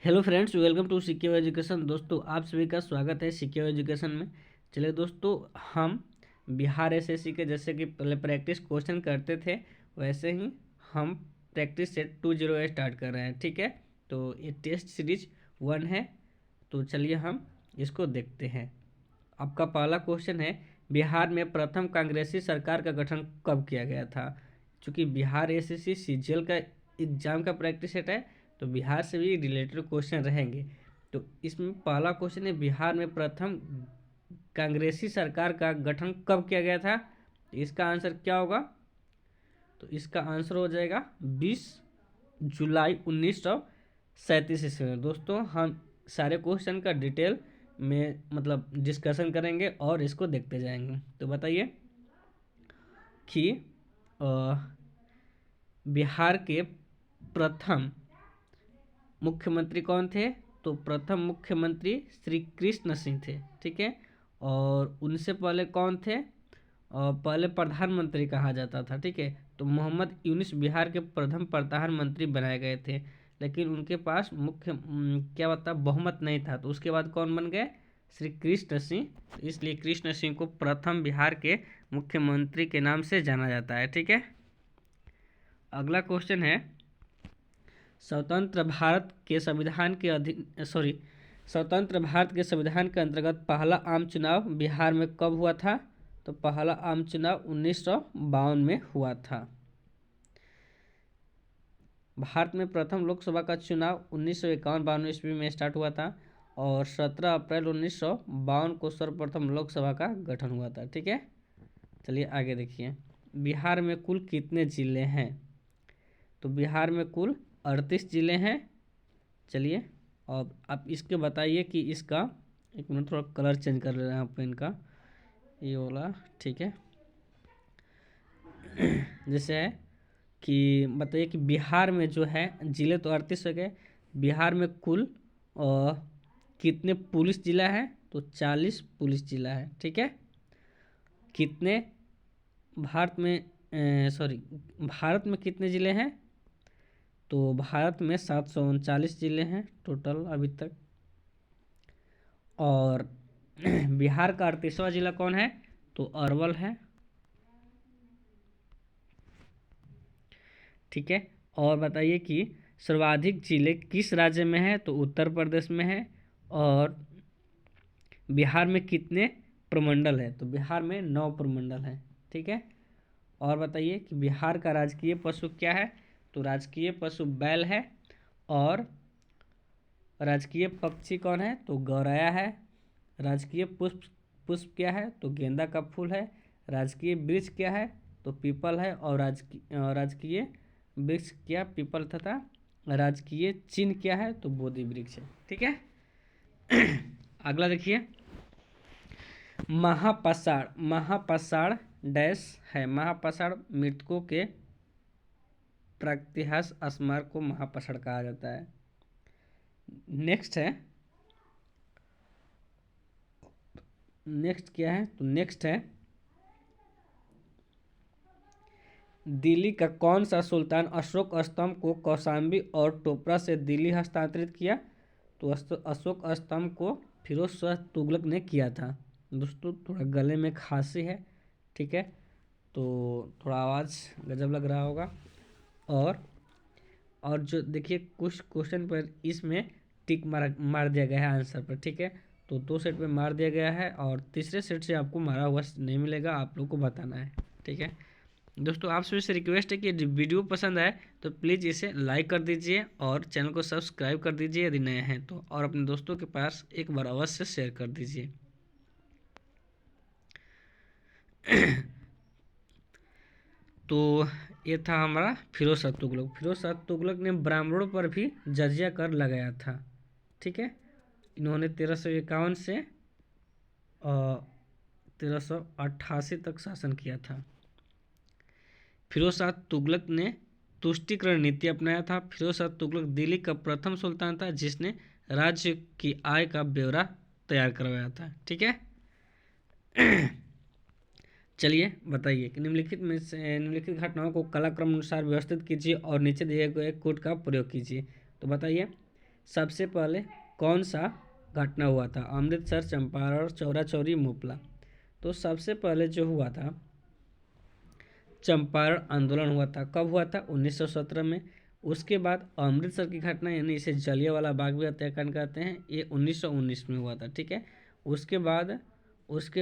Hello friends, welcome to secure education. दोस्तों, आप सभी का स्वागत है सिक्योर एजुकेशन में। चलिए दोस्तों, हम बिहार एसएससी के जैसे कि पहले प्रैक्टिस क्वेश्चन करते थे, वैसे ही हम प्रैक्टिस सेट 20 स्टार्ट कर रहे हैं। ठीक है, तो ये टेस्ट सीरीज 1 है। तो चलिए हम इसको देखते हैं। आपका पहला क्वेश्चन है, बिहार में प्रथम कांग्रेसी सरकार का गठन कब किया गया था। चूँकि बिहार एसएससी सीजीएल का एग्जाम का प्रैक्टिस सेट है, तो बिहार से भी रिलेटेड क्वेश्चन रहेंगे। तो इसमें पहला क्वेश्चन है, बिहार में प्रथम कांग्रेसी सरकार का गठन कब किया गया था। तो इसका आंसर क्या होगा? तो इसका आंसर हो जाएगा 20 जुलाई 1937 ईस्वी में। दोस्तों, हम सारे क्वेश्चन का डिटेल में मतलब डिस्कशन करेंगे और इसको देखते जाएंगे। तो बताइए कि बिहार के प्रथम मुख्यमंत्री कौन थे। तो प्रथम मुख्यमंत्री श्री कृष्ण सिंह थे। ठीक है, और उनसे पहले कौन थे? पहले प्रधानमंत्री कहा जाता था। ठीक है, तो मोहम्मद यूनुस बिहार के प्रथम प्रधानमंत्री बनाए गए थे, लेकिन उनके पास क्या बता बहुमत नहीं था। तो उसके बाद कौन बन गए? श्री कृष्ण सिंह। तो इसलिए कृष्ण सिंह को प्रथम बिहार के मुख्यमंत्री के नाम से जाना जाता है। ठीक है, अगला क्वेश्चन है, स्वतंत्र भारत के संविधान के स्वतंत्र भारत के संविधान के अंतर्गत पहला आम चुनाव बिहार में कब हुआ था। तो पहला आम चुनाव 1952 में हुआ था। भारत में प्रथम लोकसभा का चुनाव 1951-52 ईस्वी में स्टार्ट हुआ था, और 17 अप्रैल 1952 को सर्वप्रथम लोकसभा का गठन हुआ था। ठीक है, चलिए आगे देखिए, बिहार में कुल कितने जिले हैं। तो बिहार में कुल 38 जिले हैं। चलिए, अब आप इसके बताइए कि इसका, एक मिनट थोड़ा कलर चेंज कर ले रहे हैं पेन का, ये वाला। ठीक है, जैसे है कि बताइए कि बिहार में जो है जिले तो 38 हो गए, बिहार में कुल कितने पुलिस जिला है। तो 40 पुलिस जिला है। ठीक है, कितने भारत में कितने ज़िले हैं। तो भारत में 739 ज़िले हैं टोटल अभी तक। और बिहार का 38वां जिला कौन है? तो अरवल है। ठीक है, और बताइए कि सर्वाधिक जिले किस राज्य में है। तो उत्तर प्रदेश में है। और बिहार में कितने प्रमंडल है। तो बिहार में 9 प्रमंडल हैं। ठीक है, और बताइए कि बिहार का राजकीय पशु क्या है। तो राजकीय पशु बैल है। और राजकीय पक्षी कौन है? तो गौरैया है। राजकीय पुष्प पुष्प क्या है? तो गेंदा का फूल है। राजकीय वृक्ष क्या है? तो पीपल है। और राजकीय वृक्ष क्या? पीपल तथा राजकीय चिन्ह क्या है? तो बोधि वृक्ष है। ठीक है, अगला देखिए, महापाषाण डैश है। महापाषाण मृतकों के प्रागैतिहास स्मारक को महापाषाण कहा जाता है। नेक्स्ट क्या है? तो नेक्स्ट है, दिल्ली का कौन सा सुल्तान अशोक स्तंभ को कौशाम्बी और टोपरा से दिल्ली हस्तांतरित किया। तो अशोक स्तंभ को फिरोज शाह तुगलक ने किया था। दोस्तों, थोड़ा गले में खांसी है। ठीक है, तो थोड़ा आवाज़ गजब लग रहा होगा। और जो देखिए, कुछ क्वेश्चन पर इसमें टिक मार दिया गया है आंसर पर। ठीक है, तो 2 सेट पे मार दिया गया है, और तीसरे सेट से आपको मारा हुआ नहीं मिलेगा, आप लोग को बताना है। ठीक है दोस्तों, आप सभी से रिक्वेस्ट है कि यदि वीडियो पसंद आए तो प्लीज़ इसे लाइक कर दीजिए और चैनल को सब्सक्राइब कर दीजिए यदि नए हैं तो, और अपने दोस्तों के पास एक बार अवश्य शेयर कर दीजिए। तो ये था हमारा फिरोज शाह तुगलक। फिरोज शाह तुगलक ने ब्राह्मणों पर भी जजिया कर लगाया था। ठीक है, इन्होंने 1351 से 1388 तक शासन किया था। फिरोज शाह तुगलक ने तुष्टीकरण नीति अपनाया था। फिरोज शाह तुगलक दिल्ली का प्रथम सुल्तान था जिसने राज्य की आय का ब्यौरा तैयार करवाया था। ठीक है, चलिए बताइए कि निम्नलिखित घटनाओं को कालक्रम अनुसार व्यवस्थित कीजिए और नीचे दिए गए कोड का प्रयोग कीजिए। तो बताइए, सबसे पहले कौन सा घटना हुआ था? अमृतसर, चंपारण, चौरा चौरी, मोपला। तो सबसे पहले जो हुआ था चंपारण आंदोलन हुआ था। कब हुआ था? 1917 में। उसके बाद अमृतसर की घटना यानी इसे जलियांवाला बाग भी हत्याकांड कहते हैं, ये 1919 में हुआ था। ठीक है। उसके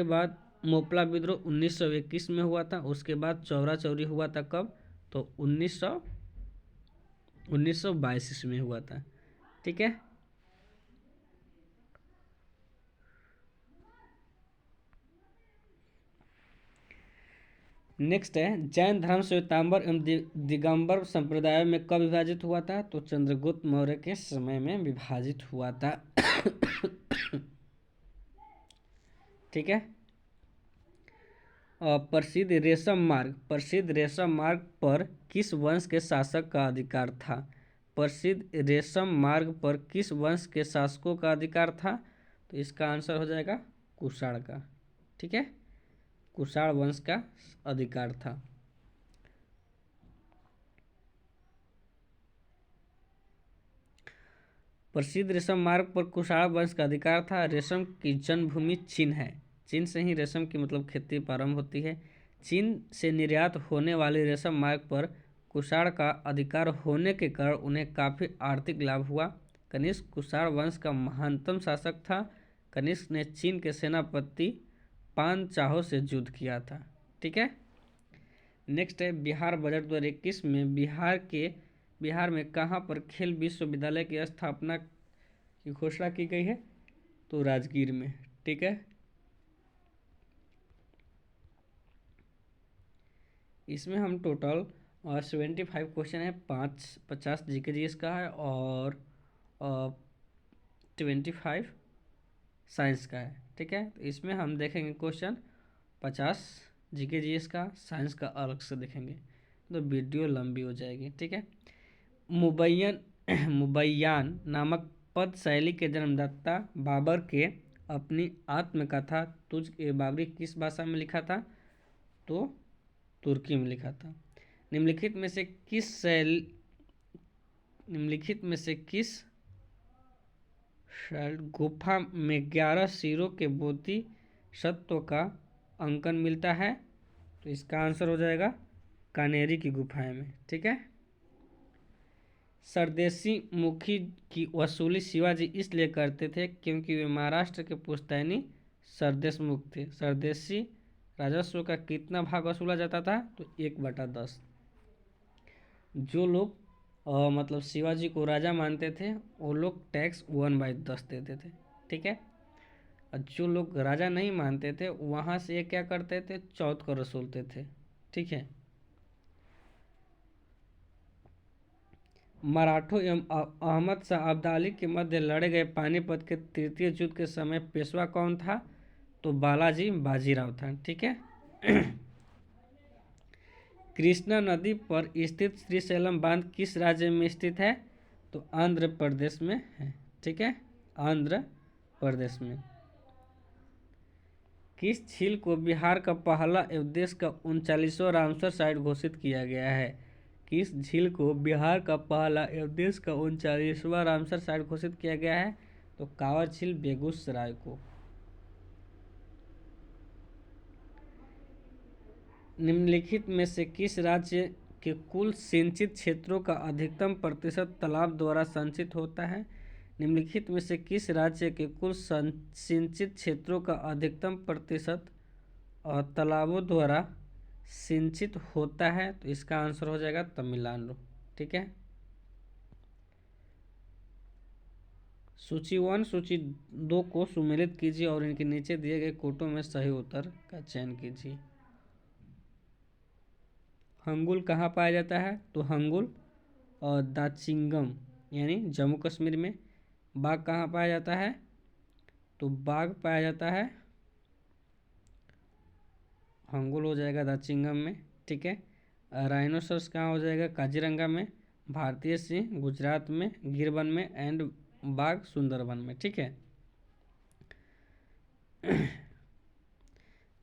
बाद मोपला विद्रोह 1921 में हुआ था। उसके बाद चौरा चौरी हुआ था कब? तो 1922 में हुआ था। ठीक है। नेक्स्ट है जैन धर्म श्वेतांबर एवं दिगंबर संप्रदायों में कब विभाजित हुआ था? तो चंद्रगुप्त मौर्य के समय में विभाजित हुआ था। ठीक है। प्रसिद्ध रेशम मार्ग पर किस वंश के शासक का अधिकार था? प्रसिद्ध रेशम मार्ग पर किस वंश के शासकों का अधिकार था? तो इसका आंसर हो जाएगा कुषाण का। ठीक है। कुषाण वंश का अधिकार था। प्रसिद्ध रेशम मार्ग पर कुषाण वंश का अधिकार था। रेशम की जन्मभूमि चीन है। चीन से ही रेशम की मतलब खेती प्रारंभ होती है। चीन से निर्यात होने वाले रेशम मार्ग पर कुषाण का अधिकार होने के कारण उन्हें काफ़ी आर्थिक लाभ हुआ। कनिष्क कुषाण वंश का महानतम शासक था। कनिष्क ने चीन के सेनापति पांचाहो से युद्ध किया था। ठीक है। नेक्स्ट है बिहार बजट 2021 में बिहार में कहाँ पर खेल विश्वविद्यालय की स्थापना की घोषणा की गई है? तो राजगीर में। ठीक है। इसमें हम टोटल 75 क्वेश्चन है, 50 जीके जीएस का है और 25 साइंस का है। ठीक है। तो इसमें हम देखेंगे क्वेश्चन 50 जीके जीएस का, साइंस का अलग से देखेंगे तो वीडियो लंबी हो जाएगी। ठीक है। मुबैयान नामक पद शैली के जन्मदाता बाबर के अपनी आत्मकथा तुझ ए बाबरी किस भाषा में लिखा था? तो तुर्की में लिखा था। निम्नलिखित में से किस गुफा में 11 सिरों के बोधिसत्व का अंकन मिलता है? तो इसका आंसर हो जाएगा कानेरी की गुफाएं में। ठीक है। सरदेशी मुखी की वसूली शिवाजी इसलिए करते थे क्योंकि वे महाराष्ट्र के पुश्तैनी सरदेश मुख थे। सरदेशी राजस्व का कितना भाग वसूला जाता था? तो 1/10। जो लोग मतलब शिवाजी को राजा मानते थे वो लोग टैक्स 1/10 देते थे। ठीक है। और जो लोग राजा नहीं मानते थे वहाँ से ये क्या करते थे? चौथ को वसूलते थे। ठीक है। मराठों एवं अहमद शाह अब्दाली के मध्य लड़े गए पानीपत के तृतीय युद्ध के समय पेशवा कौन था? तो बालाजी बाजीराव था। ठीक है। कृष्णा नदी पर स्थित श्रीशैलम बांध किस राज्य में स्थित है? तो आंध्र प्रदेश में है। ठीक है। आंध्र प्रदेश में। किस झील को बिहार का पहला एवं देश का 39वां रामसर साइट घोषित किया गया है? किस झील को बिहार का पहला एवं देश का 39वां रामसर साइट घोषित किया गया है? तो कांवर झील बेगूसराय को। निम्नलिखित में से किस राज्य के कुल सिंचित क्षेत्रों का अधिकतम प्रतिशत तालाब द्वारा संचित होता है? निम्नलिखित में से किस राज्य के कुल सिंचित क्षेत्रों का अधिकतम प्रतिशत तालाबों द्वारा सिंचित होता है? तो इसका आंसर हो जाएगा तमिलनाडु। ठीक है। सूची 1 सूची 2 को सुमेलित कीजिए और इनके नीचे दिए गए कोटों में सही उत्तर का चयन कीजिए। हंगुल कहाँ पाया जाता है? तो हंगुल और दाचिंगम यानी जम्मू कश्मीर में। बाघ कहाँ पाया जाता है? तो बाघ पाया जाता है हंगुल हो जाएगा दाचिंगम में। ठीक है। राइनोसरस कहाँ हो जाएगा? काजीरंगा में। भारतीय सिंह गुजरात में गिरवन में एंड बाघ सुंदरबन में। ठीक है।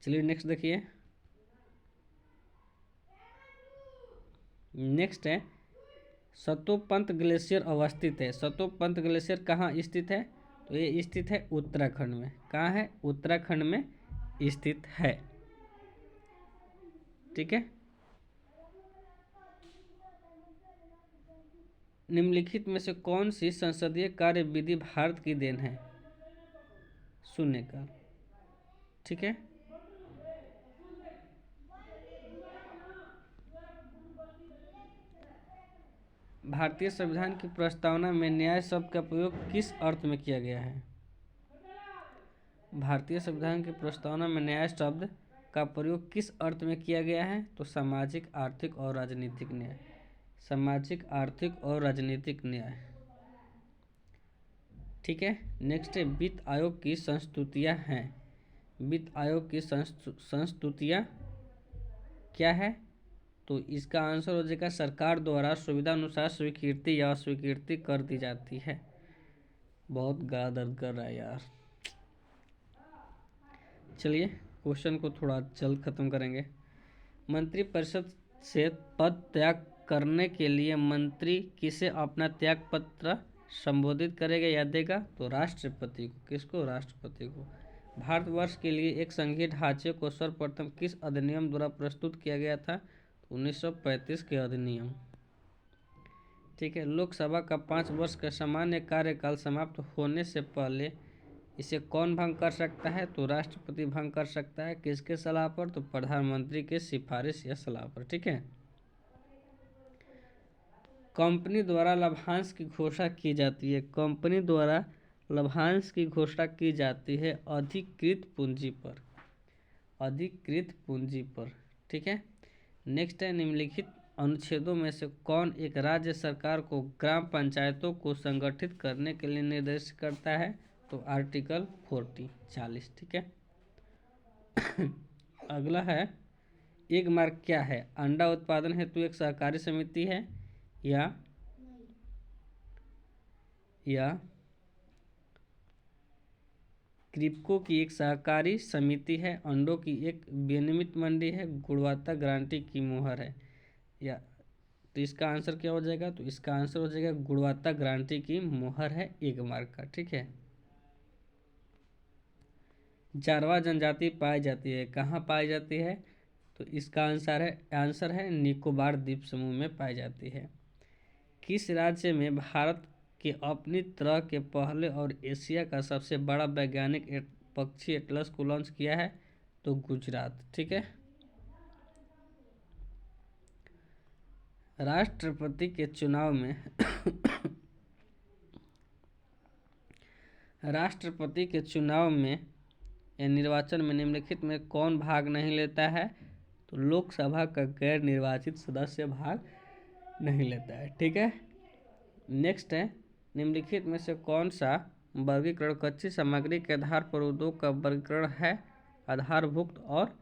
चलिए नेक्स्ट देखिए। नेक्स्ट है सतोपंत ग्लेशियर अवस्थित है। सतोपंत ग्लेशियर कहाँ स्थित है? तो ये स्थित है उत्तराखंड में। कहाँ है? उत्तराखंड में स्थित है। ठीक है। निम्नलिखित में से कौन सी संसदीय कार्य विधि भारत की देन है? शून्यकाल। ठीक है। भारतीय संविधान की प्रस्तावना में न्याय शब्द का प्रयोग किस अर्थ में किया गया है? भारतीय संविधान की प्रस्तावना में न्याय शब्द का प्रयोग किस अर्थ में किया गया है? तो सामाजिक, आर्थिक और राजनीतिक न्याय। सामाजिक, आर्थिक और राजनीतिक न्याय। ठीक है। नेक्स्ट है वित्त आयोग की संस्तुतियां हैं। वित्त आयोग की संस्तुतियां क्या है? तो इसका आंसर हो जाएगा सरकार द्वारा सुविधा अनुसार स्वीकृति या अस्वीकृति कर दी जाती है। बहुत गला दर्द कर रहा है यार। चलिए क्वेश्चन को थोड़ा जल्द खत्म करेंगे। मंत्रिपरिषद से पद त्याग करने के लिए मंत्री किसे अपना त्याग पत्र संबोधित करेगा या देगा? तो राष्ट्रपति को। किसको? राष्ट्रपति को। भारतवर्ष के लिए एक संघीय ढांचे को सर्वप्रथम किस अधिनियम द्वारा प्रस्तुत किया गया था? 1935 के अधिनियम। ठीक है। लोकसभा का 5 वर्ष का सामान्य कार्यकाल समाप्त होने से पहले इसे कौन भंग कर सकता है? तो राष्ट्रपति भंग कर सकता है। किसके सलाह पर? तो प्रधानमंत्री के सिफारिश या सलाह पर। ठीक है। कंपनी द्वारा लाभांश की घोषणा की जाती है। कंपनी द्वारा लाभांश की घोषणा की जाती है अधिकृत पूंजी पर। अधिकृत पूंजी पर। ठीक है। नेक्स्ट है निम्नलिखित अनुच्छेदों में से कौन एक राज्य सरकार को ग्राम पंचायतों को संगठित करने के लिए निर्देशित करता है? तो आर्टिकल 40। ठीक है। अगला है एग मार्क क्या है? अंडा उत्पादन हेतु एक सहकारी समिति है या क्रिप्को की एक सहकारी समिति है, अंडों की एक विनियमित मंडी है, गुणवत्ता गारंटी की मुहर है। या तो इसका आंसर क्या हो जाएगा? तो इसका आंसर हो जाएगा गुणवत्ता गारंटी की मुहर है एग मार्क का। ठीक है। जारवा जनजाति पाई जाती है। कहाँ पाई जाती है? तो इसका आंसर है निकोबार द्वीप समूह में पाई जाती है। किस राज्य में भारत के अपनी तरह के पहले और एशिया का सबसे बड़ा वैज्ञानिक पक्षी एटलस को लॉन्च किया है? तो गुजरात। ठीक है। राष्ट्रपति के चुनाव में राष्ट्रपति के चुनाव में या निर्वाचन में निम्नलिखित में कौन भाग नहीं लेता है? तो लोकसभा का गैर निर्वाचित सदस्य भाग नहीं लेता है। ठीक है। नेक्स्ट है निम्नलिखित में से कौन सा वर्गीकरण कच्ची सामग्री के आधार पर उद्योग का वर्गीकरण है? आधारभुक्त और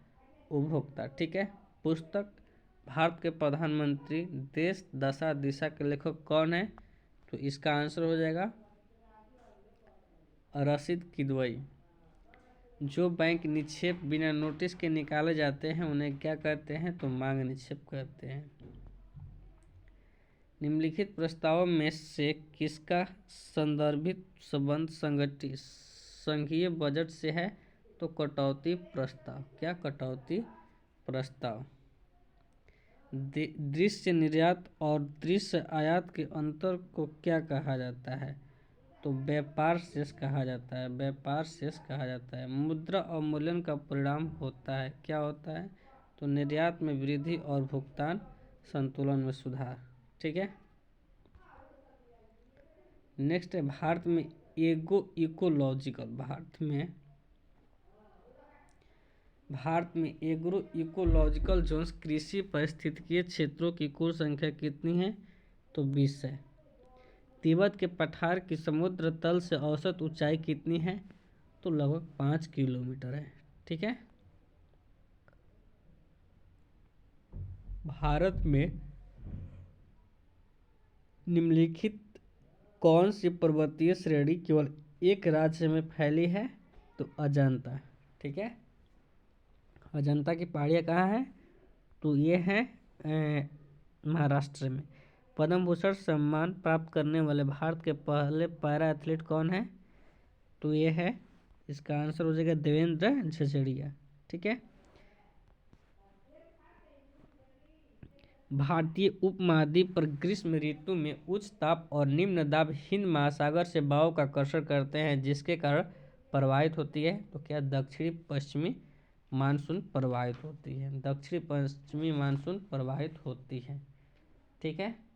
उपभोक्ता। ठीक है। पुस्तक भारत के प्रधानमंत्री देश दशा दिशा के लेखक कौन है? तो इसका आंसर हो जाएगा रशीद किदवई। जो बैंक निक्षेप बिना नोटिस के निकाले जाते हैं उन्हें क्या कहते हैं? तो मांग निक्षेप कहते हैं। निम्नलिखित प्रस्तावों में से किसका संदर्भित संबंध संघीय बजट से है? तो कटौती प्रस्ताव। क्या? कटौती प्रस्ताव। दृश्य निर्यात और दृश्य आयात के अंतर को क्या कहा जाता है? तो व्यापार शेष कहा जाता है। व्यापार शेष कहा जाता है। मुद्रा अवमूल्यन का परिणाम होता है। क्या होता है? तो निर्यात में वृद्धि और भुगतान संतुलन में सुधार। ठीक है। नेक्स्ट है भारत में एग्रो इकोलॉजिकल जोन्स कृषि पारिस्थितिकीय क्षेत्रों की कुल संख्या कितनी है? तो 20 है। तिब्बत के पठार की समुद्र तल से औसत ऊंचाई कितनी है? तो लगभग 5 किलोमीटर है। ठीक है। भारत में निम्नलिखित कौन सी पर्वतीय श्रेणी केवल एक राज्य में फैली है? तो अजंता। ठीक है। अजंता की पहाड़ियाँ कहाँ है? तो ये है महाराष्ट्र में। पद्म भूषण सम्मान प्राप्त करने वाले भारत के पहले पैरा एथलीट कौन है? तो ये है, इसका आंसर हो जाएगा देवेंद्र झझड़िया। ठीक है। भारतीय उपमहाद्वीप पर ग्रीष्म ऋतु में उच्च ताप और निम्न दाब हिंद महासागर से भावों का आकर्षण करते हैं, जिसके कारण प्रवाहित होती है। तो क्या दक्षिणी पश्चिमी मानसून प्रवाहित होती है? दक्षिणी पश्चिमी मानसून प्रवाहित होती है। ठीक है।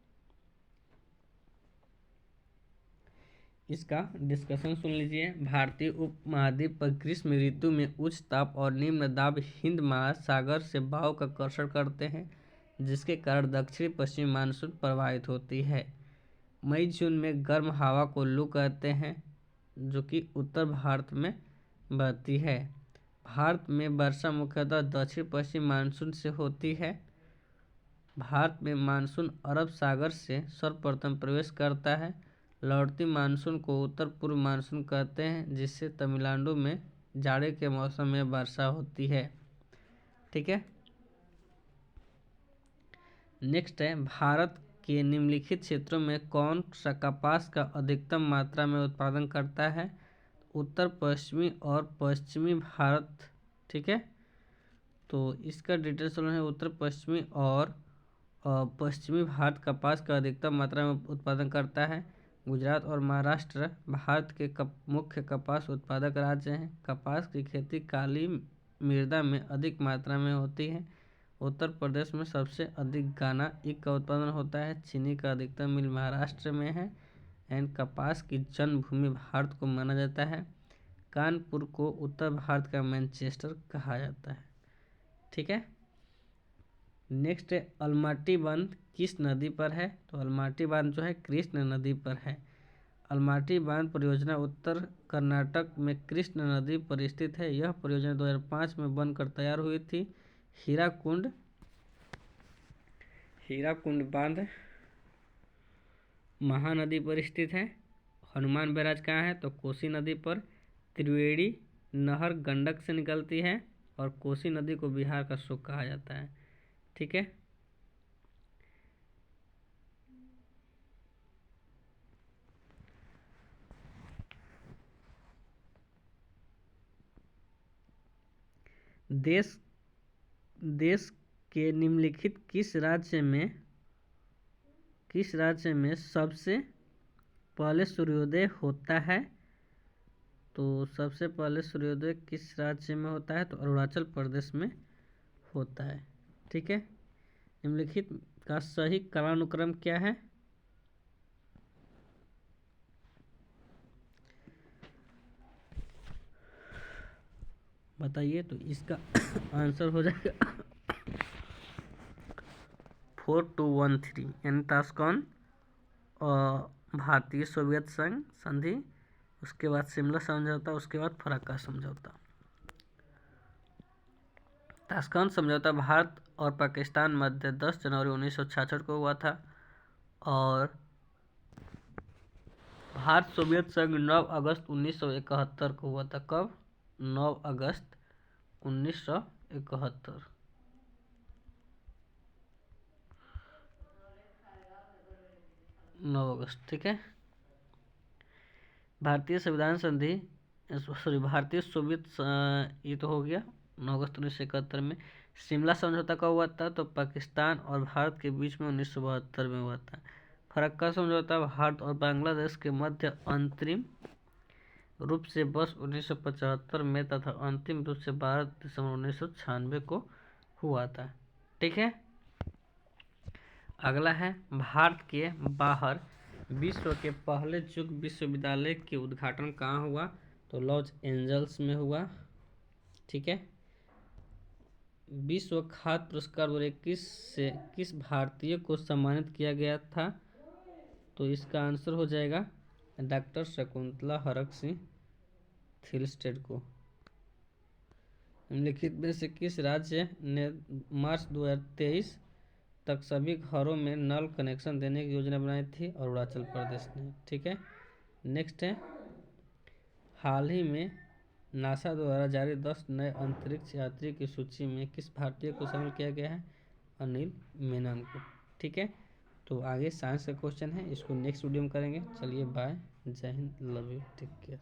इसका डिस्कशन सुन लीजिए। भारतीय उपमहाद्वीप पर ग्रीष्म ऋतु में उच्च ताप और निम्न दाब हिंद महासागर से भाव का आकर्षण करते हैं, जिसके कारण दक्षिणी पश्चिमी मानसून प्रवाहित होती है। मई जून में गर्म हवा को लू कहते हैं, जो कि उत्तर भारत में बहती है। भारत में वर्षा मुख्यतः दक्षिण पश्चिम मानसून से होती है। भारत में मानसून अरब सागर से सर्वप्रथम प्रवेश करता है। लौटती मानसून को उत्तर पूर्व मानसून कहते हैं, जिससे तमिलनाडु में जाड़े के मौसम में वर्षा होती है। ठीक है। नेक्स्ट है, भारत के निम्नलिखित क्षेत्रों में कौन सा कपास का अधिकतम मात्रा में उत्पादन करता है? उत्तर पश्चिमी और पश्चिमी भारत। ठीक है। तो इसका डिटेल्स है, उत्तर पश्चिमी और पश्चिमी भारत कपास का अधिकतम मात्रा में उत्पादन करता है। गुजरात और महाराष्ट्र भारत के मुख्य कपास उत्पादक राज्य हैं। कपास की खेती काली मृदा में अधिक मात्रा में होती है। उत्तर प्रदेश में सबसे अधिक गाना ईख का उत्पादन होता है। चीनी का अधिकतम मिल महाराष्ट्र में है। एंड कपास की जन्मभूमि भारत को माना जाता है। कानपुर को उत्तर भारत का मैनचेस्टर कहा जाता है। ठीक है। नेक्स्ट है, अलमाटी बांध किस नदी पर है? तो अलमाटी बांध जो है कृष्ण नदी पर है। अलमाटी बांध परियोजना उत्तर कर्नाटक में कृष्ण नदी पर स्थित है। यह परियोजना 2005 में बनकर तैयार हुई थी। हीराकुंड बांध महानदी पर स्थित है। हनुमान बैराज कहाँ है? तो कोसी नदी पर। त्रिवेणी नहर गंडक से निकलती है और कोसी नदी को बिहार का सुख कहा जाता है। ठीक है। देश के निम्नलिखित किस राज्य में सबसे पहले सूर्योदय होता है? तो सबसे पहले सूर्योदय किस राज्य में होता है? तो अरुणाचल प्रदेश में होता है। ठीक है। निम्नलिखित का सही कालानुक्रम क्या है? बताइए। तो इसका आंसर हो जाएगा 4213 यानी ताशकंद भारतीय सोवियत संघ संधि, उसके बाद शिमला समझौता, उसके बाद फरक्का समझौता। ताशकंद समझौता भारत और पाकिस्तान मध्य 10 जनवरी 1966 को हुआ था और भारत सोवियत संघ 9 अगस्त 1971 को हुआ था। कब? 9 अगस्त 1971। ठीक है। भारतीय संविधान संधि भारतीय सोवियत ये तो हो गया 9 अगस्त 1971 में। शिमला समझौता का हुआ था? तो पाकिस्तान और भारत के बीच में 1972 में हुआ था। फरक्का समझौता भारत और बांग्लादेश के मध्य अंतरिम रूप से वर्ष 1975 में तथा अंतिम रूप से 12 दिसंबर 1996 को हुआ था। ठीक है। अगला है, भारत के बाहर विश्व के पहले युग विश्वविद्यालय के उद्घाटन कहाँ हुआ? तो लॉस एंजल्स में हुआ। ठीक है। विश्व खाद्य पुरस्कार 2021 से किस भारतीय को सम्मानित किया गया था? तो इसका आंसर हो जाएगा डॉक्टर शकुंतला हरक सिंह थिलस्टेड को। निम्नलिखित में से किस राज्य ने मार्च 2023 तक सभी घरों में नल कनेक्शन देने की योजना बनाई थी? अरुणाचल प्रदेश ने। ठीक है। नेक्स्ट है, हाल ही में नासा द्वारा जारी 10 नए अंतरिक्ष यात्री की सूची में किस भारतीय को शामिल किया गया है? अनिल मेनन को। ठीक है। तो आगे साइंस का क्वेश्चन है, इसको नेक्स्ट वीडियो में करेंगे। चलिए बाय, जय हिंद, लव यू, टेक केयर।